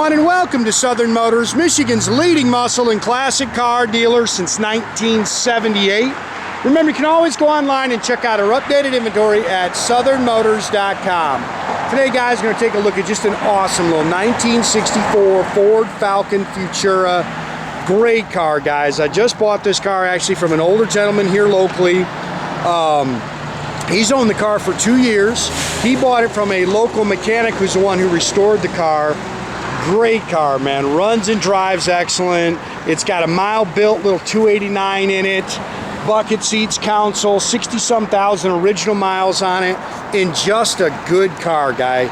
everyone, and welcome to Southern Motors, Michigan's leading muscle and classic car dealer since 1978. Remember, you can always go online and check out our updated inventory at southernmotors.com. Today, guys, we're going to take a look at just an awesome little 1964 Ford Falcon Futura. Great car, guys. I just bought this car actually from an older gentleman here locally. He's owned the car for 2 years. He bought it from a local mechanic who's the one who restored the car. Great car, man. Runs and drives excellent. It's got a mile built little 289 in it. Bucket seats, console, 60-some thousand original miles on it. And just a good car, guys.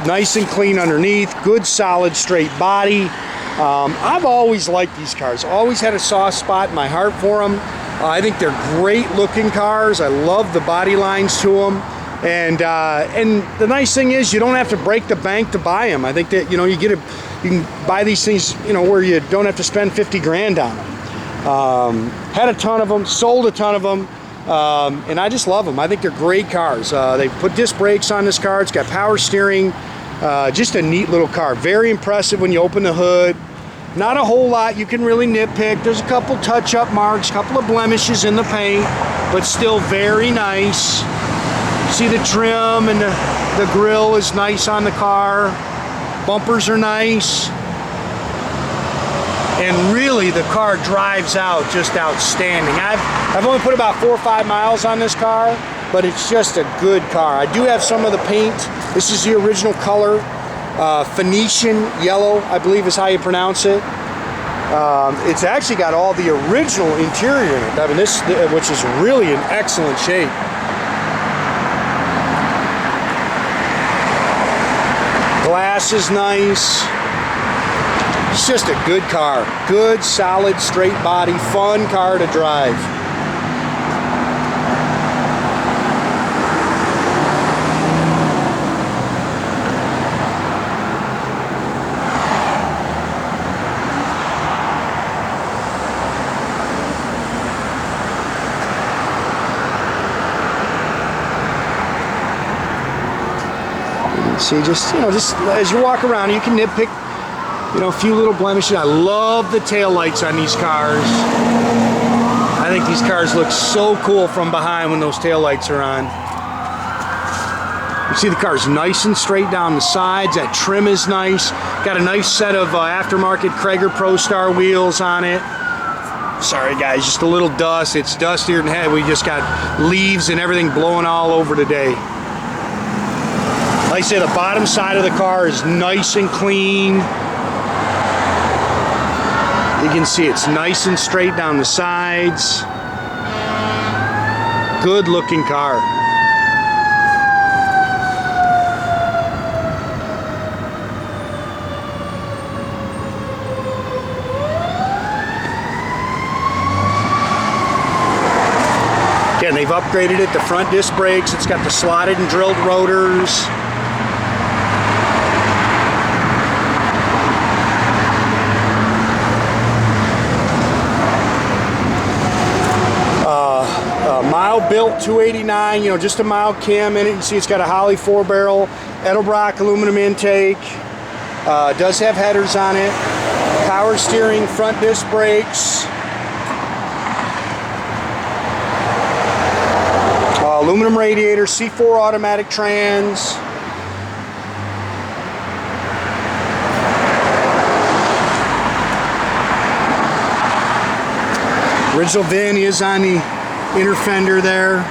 Nice and clean underneath. Good, solid, straight body. I've always liked these cars. Always had a soft spot in my heart for them. I think they're great looking cars. I love the body lines to them. And the nice thing is you don't have to break the bank to buy them. I think that, you know, you can buy these things, you know, where you don't have to spend 50 grand on them. Had a ton of them, sold a ton of them, and I just love them. I think they're great cars. They put disc brakes on this car. It's got power steering. Just a neat little car. Very impressive when you open the hood. Not a whole lot you can really nitpick. There's a couple touch-up marks, a couple of blemishes in the paint, but still very nice. See the trim and the grille is nice on the car. Bumpers are nice. And really the car drives out just outstanding. I've only put about 4 or 5 miles on this car, but it's just a good car. I do have some of the paint. This is the original color. Phoenician yellow, I believe is how you pronounce it. It's actually got all the original interior in it. I mean, which is really in excellent shape. Glass is nice. It's just a good car. Good, solid, straight body, fun car to drive. See, just as you walk around, you can nitpick, you know, a few little blemishes. I love the taillights on these cars. I think these cars look so cool from behind when those taillights are on. You see the car's nice and straight down the sides. That trim is nice. Got a nice set of aftermarket Cragar Pro Star wheels on it. Sorry guys, just a little dust. It's dustier than heck. We just got leaves and everything blowing all over today. Like I say, the bottom side of the car is nice and clean. You can see it's nice and straight down the sides. Good looking car. Again, they've upgraded it. The front disc brakes, it's got the slotted and drilled rotors. Mile built 289, you know, just a mild cam in it. You see it's got a Holley 4-barrel, Edelbrock aluminum intake. Does have headers on it. Power steering, front disc brakes. Aluminum radiator, C4 automatic trans. Original VIN is on the inner fender there.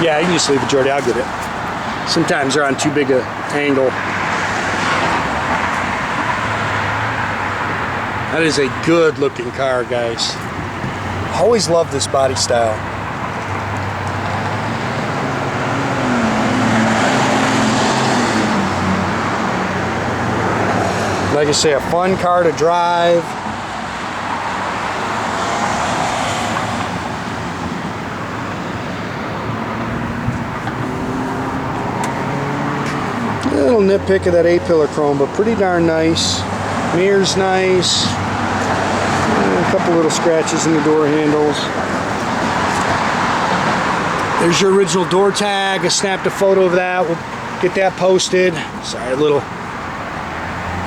Yeah, you can just leave it, Jordy. I'll get it. Sometimes they're on too big an angle. That is a good looking car, guys. Always love this body style. Like I say, a fun car to drive. A little nitpick of that A-pillar chrome, but pretty darn nice. Mirror's nice. A couple little scratches in the door handles. There's your original door tag. I snapped a photo of that. We'll Get that posted. Sorry, a little.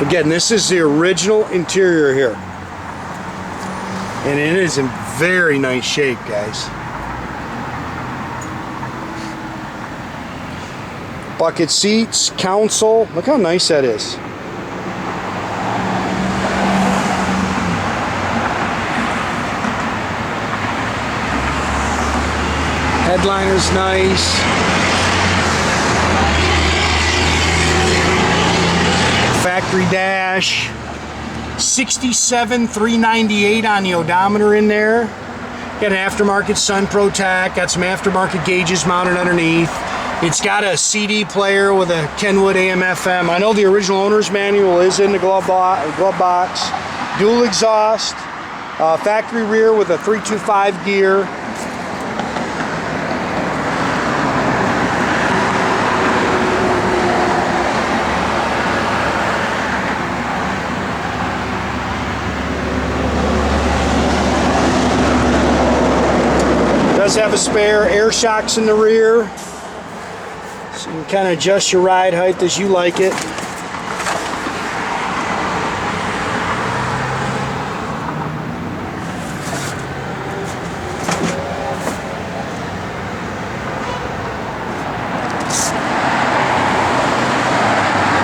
Again, this is the original interior here. And it is in very nice shape, guys. Bucket seats, console. Look how nice that is. Headliner's nice. Factory dash. 67,398 on the odometer in there. Got an aftermarket Sun Pro tach. Got some aftermarket gauges mounted underneath. It's got a CD player with a Kenwood AM/FM. I know the original owner's manual is in the glove box. Dual exhaust. Factory rear with a 325 gear. Does have a spare air shocks in the rear, so you can kind of adjust your ride height as you like it.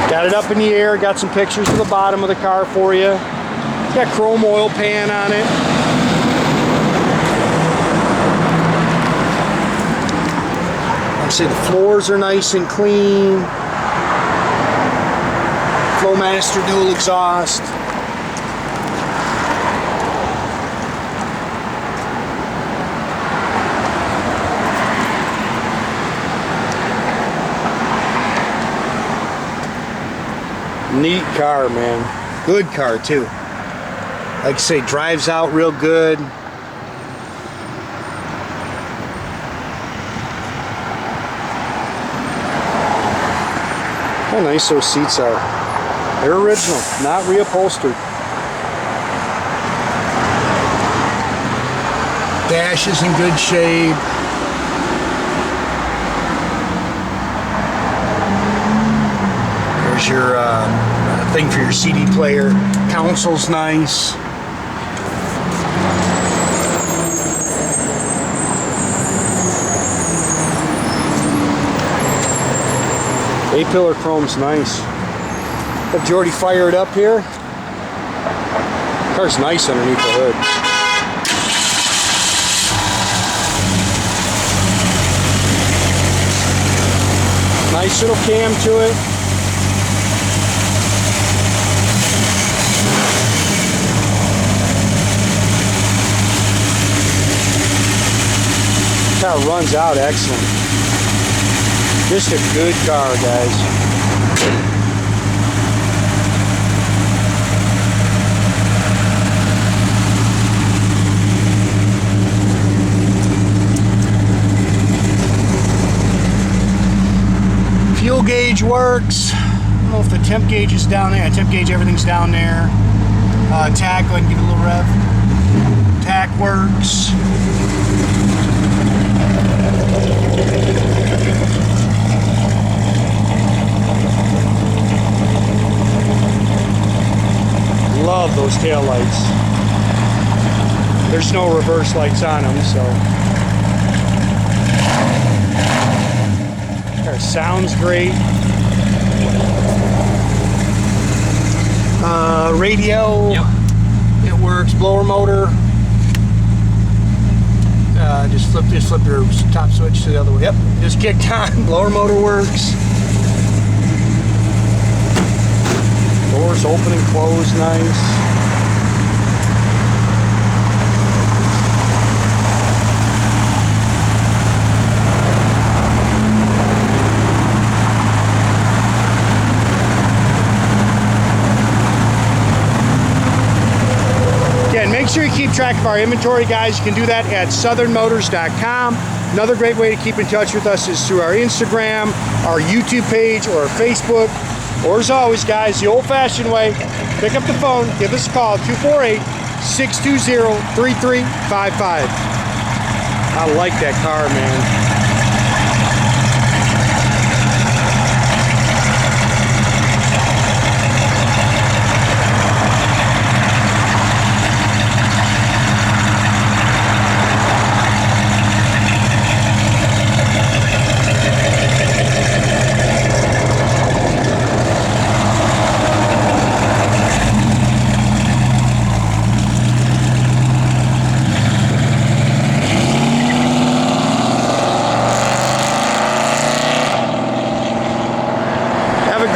Got it up in the air, got some pictures of the bottom of the car for you. It's got chrome oil pan on it. Say the floors are nice and clean. Flowmaster dual exhaust. Neat car, man. Good car too. Like I say, drives out real good. How nice those seats are. They're original, not reupholstered. Dash is in good shape. There's your thing for your CD player. Console's nice. A-pillar chrome's nice. Have Jordy fire it up here. Car's nice underneath the hood. Nice little cam to it. Car runs out excellent. Just a good car, guys. Fuel gauge works. I don't know if the temp gauge is down there. Temp gauge, everything's down there. Tach, go ahead and give it a little rev. Tach works. Love those tail lights. There's no reverse lights on them, so. Car sounds great. Radio, yep. It works. Blower motor. Just flip your top switch to the other way. Yep, just kicked on. Blower motor works. Doors open and close nice. Again, make sure you keep track of our inventory, guys. You can do that at southernmotors.com. Another great way to keep in touch with us is through our Instagram, our YouTube page, or our Facebook. Or as always, guys, the old-fashioned way, pick up the phone, give us a call, 248-620-3355. I like that car, man.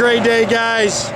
great day, guys.